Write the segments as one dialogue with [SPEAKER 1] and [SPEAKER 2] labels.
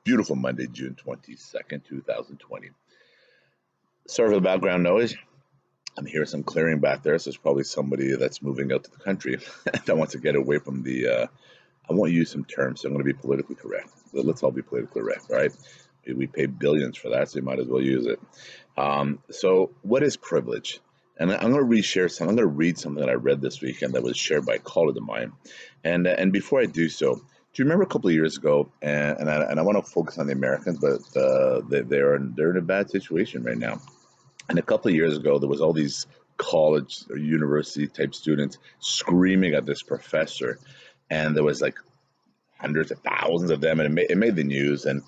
[SPEAKER 1] beautiful Monday, June 22nd, 2020. Sorry for the background noise. I'm hearing some clearing back there, so it's probably somebody that's moving out to the country that wants to get away from the. I won't use some terms, so I'm going to be politically correct. Let's all be politically correct, right? We pay billions for that, so you might as well use it. So, what is privilege? And I'm going to reshare some. I'm going to read something that I read this weekend that was shared by a colleague of mine. And before I do so, do you remember a couple of years ago? And I want to focus on the Americans, but they're in a bad situation right now. And a couple of years ago, there was all these college or university type students screaming at this professor, and there was like hundreds of thousands of them, and it made the news. And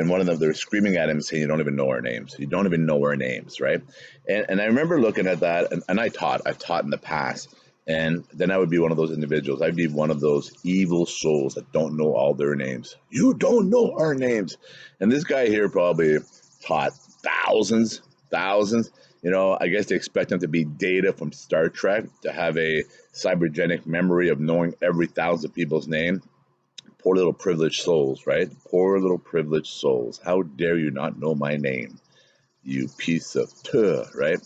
[SPEAKER 1] one of them, they were screaming at him, saying, "You don't even know our names. You don't even know our names," right? And I remember looking at that, and I've taught in the past, and then I would be one of those individuals. I'd be one of those evil souls that don't know all their names. You don't know our names, and this guy here probably taught thousands. You know, I guess they expect them to be Data from Star Trek, to have a cybergenic memory of knowing every thousand people's name. Poor little privileged souls, right? Poor little privileged souls. How dare you not know my name, you piece of tuh, right?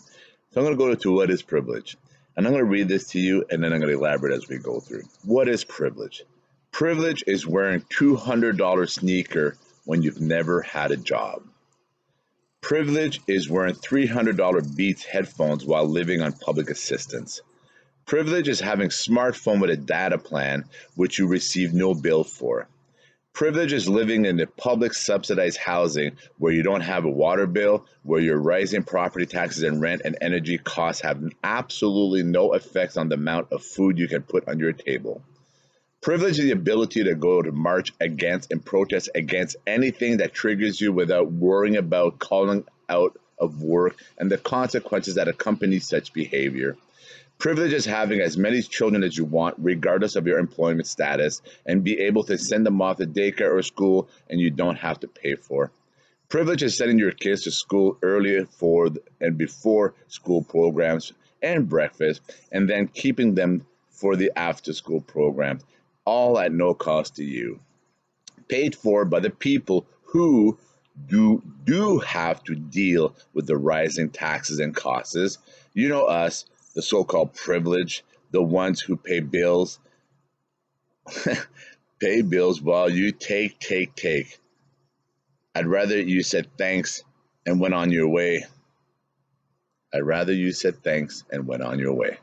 [SPEAKER 1] So I'm going to go to what is privilege. And I'm going to read this to you, and then I'm going to elaborate as we go through. What is privilege? Privilege is wearing $200 sneaker when you've never had a job. Privilege is wearing $300 Beats headphones while living on public assistance. Privilege is having a smartphone with a data plan which you receive no bill for. Privilege is living in the public subsidized housing where you don't have a water bill, where your rising property taxes and rent and energy costs have absolutely no effects on the amount of food you can put on your table. Privilege is the ability to go to march against and protest against anything that triggers you without worrying about calling out of work and the consequences that accompany such behavior. Privilege is having as many children as you want, regardless of your employment status, and be able to send them off to daycare or school and you don't have to pay for. Privilege is sending your kids to school earlier for and before school programs and breakfast, and then keeping them for the after school programs, all at no cost to you. Paid for by the people who do have to deal with the rising taxes and costs. You know us, the so-called privileged, the ones who pay bills, pay bills while you take. I'd rather you said thanks and went on your way. I'd rather you said thanks and went on your way.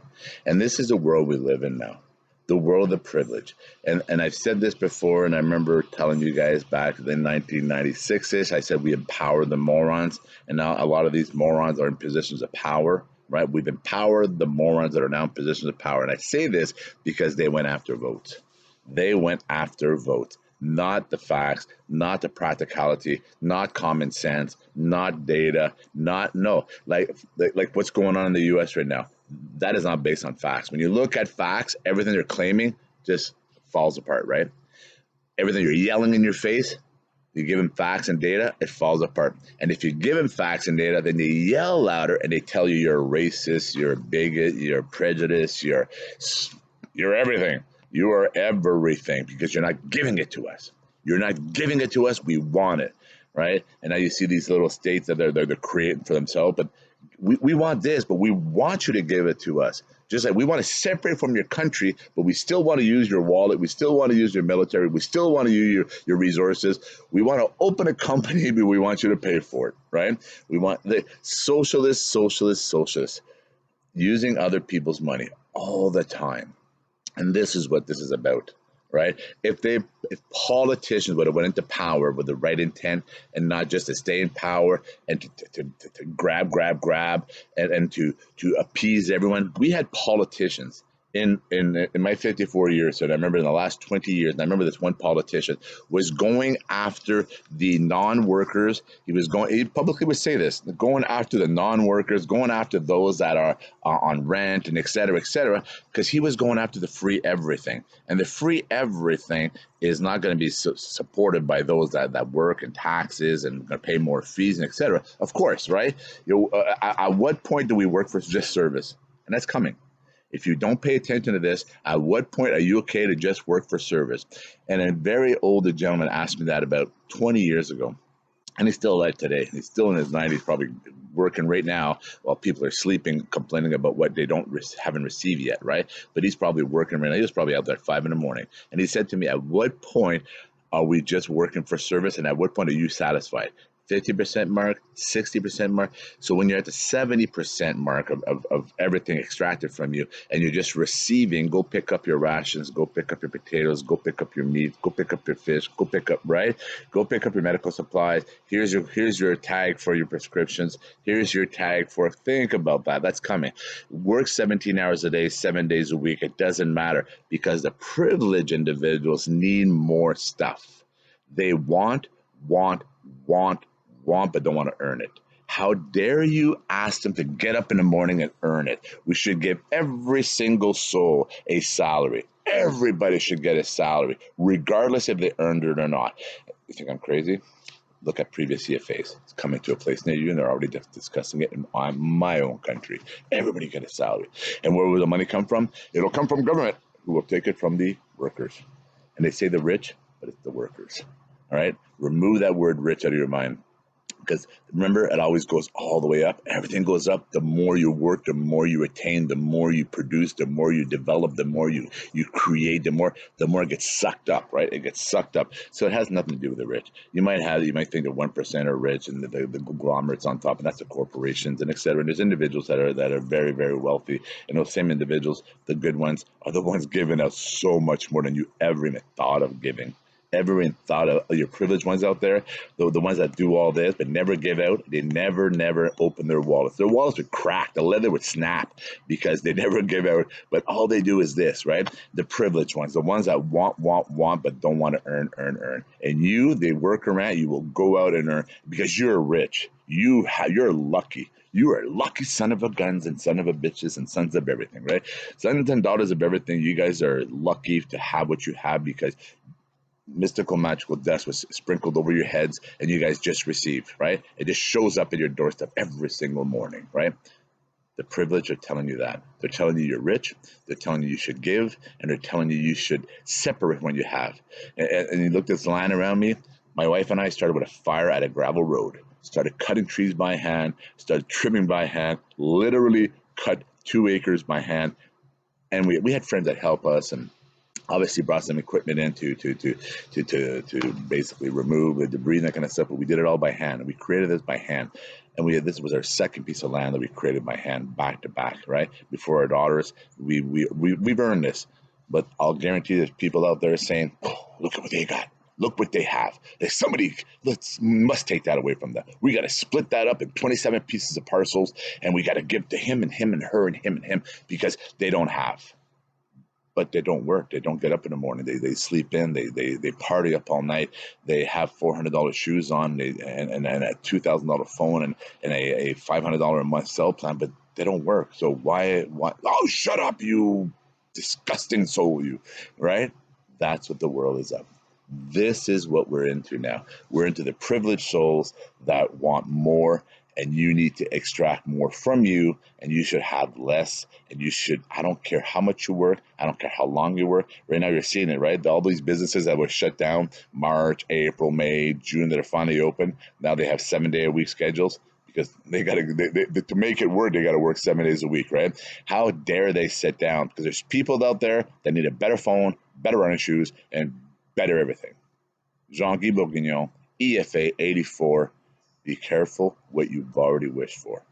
[SPEAKER 1] And this is the world we live in now, the world of privilege. And I've said this before, and I remember telling you guys back in 1996-ish, I said we empowered the morons, and now a lot of these morons are in positions of power, right? We've empowered the morons that are now in positions of power. And I say this because they went after votes. They went after votes, not the facts, not the practicality, not common sense, not data, like what's going on in the U.S. right now. That is not based on facts. When you look at facts, everything they're claiming just falls apart, right? Everything you're yelling in your face, you give them facts and data, it falls apart. And if you give them facts and data, then they yell louder and they tell you you're a racist, you're a bigot, you're prejudiced, you're everything. You are everything because you're not giving it to us. You're not giving it to us. We want it, right? And now you see these little states that they're creating for themselves, but we want this, but we want you to give it to us. Just like we want to separate from your country, but we still want to use your wallet. We still want to use your military. We still want to use your resources. We want to open a company, but we want you to pay for it, right? We want the socialists using other people's money all the time. And this is what this is about, right? If politicians would have went into power with the right intent and not just to stay in power and to grab and to appease everyone. We had politicians in my 54 years, and I remember in the last 20 years, and I remember this one politician was going after the non-workers. He publicly would say this, going after the non-workers, going after those that are on rent and et cetera, because he was going after the free everything. And the free everything is not going to be supported by those that work and taxes and going to pay more fees and et cetera. Of course, right? At what point do we work for just service? And that's coming. If you don't pay attention to this, at what point are you okay to just work for service? And a very older gentleman asked me that about 20 years ago. And he's still alive today. He's still in his 90s, probably working right now while people are sleeping, complaining about what they haven't received yet, right? But he's probably working right now. He was probably out there at 5 in the morning. And he said to me, at what point are we just working for service? And at what point are you satisfied? 50% mark, 60% mark. So when you're at the 70% mark of everything extracted from you and you're just receiving, go pick up your rations, go pick up your potatoes, go pick up your meat, go pick up your fish, go pick up, right? Go pick up your medical supplies. Here's your tag for your prescriptions. Here's your tag for, think about that. That's coming. Work 17 hours a day, 7 days a week. It doesn't matter because the privileged individuals need more stuff. They want, but don't want to earn it. How dare you ask them to get up in the morning and earn it? We should give every single soul a salary. Everybody should get a salary, regardless if they earned it or not. You think I'm crazy? Look at previous EFAs. It's coming to a place near you, and they're already discussing it in my own country. Everybody get a salary. And where will the money come from? It'll come from government, who will take it from the workers. And they say the rich, but it's the workers. All right? Remove that word rich out of your mind. Because remember, it always goes all the way up. Everything goes up. The more you work, the more you attain, the more you produce, the more you develop, the more you create, the more it gets sucked up, right? It gets sucked up. So it has nothing to do with the rich. You might think that 1% are rich and the conglomerates on top, and that's the corporations and et cetera. And there's individuals that are very, very wealthy. And those same individuals, the good ones, are the ones giving out so much more than you ever even thought of giving. Everyone thought of your privileged ones out there, the ones that do all this but never give out. They never open their wallets. Their wallets would crack, the leather would snap because they never give out. But all they do is this, right? The privileged ones, the ones that want, but don't want to earn. And they work around. You will go out and earn because you're rich. You're lucky. You are lucky son of a guns and son of a bitches and sons of everything, right? Sons and daughters of everything. You guys are lucky to have what you have because mystical, magical dust was sprinkled over your heads and you guys just received, right? It just shows up at your doorstep every single morning, right? The privileged are telling you that. They're telling you you're rich. They're telling you should give. And they're telling you should separate when you have. And you look at this land around me. My wife and I started with a fire at a gravel road. Started cutting trees by hand. Started trimming by hand. Literally cut 2 acres by hand. And we had friends that help us and obviously brought some equipment in to basically remove the debris and that kind of stuff, but we did it all by hand. And we created this by hand. And this was our second piece of land that we created by hand, back to back, right? Before our daughters, we've earned this. But I'll guarantee there's people out there saying, oh, look at what they got. Look what they have. There's somebody must take that away from them. We got to split that up in 27 pieces of parcels, and we got to give to him and him and her and him and him because they don't have. But they don't work. They don't get up in the morning. They sleep in. They party up all night. They have $400 shoes on and a $2,000 phone and a $500 a month cell plan. But they don't work. So why? Oh, shut up, you disgusting soul, you, right? That's what the world is up. This is what we're into now. We're into the privileged souls that want more. And you need to extract more from you, and you should have less. And you should, I don't care how much you work, I don't care how long you work. Right now you're seeing it, right? All these businesses that were shut down March, April, May, June that are finally open, now they have 7-day-a-week schedules because they got to make it work, they got to work 7 days a week, right? How dare they sit down? Because there's people out there that need a better phone, better running shoes, and better everything. Jean-Guy Bourguignon, EFA 84. Be careful what you've already wished for.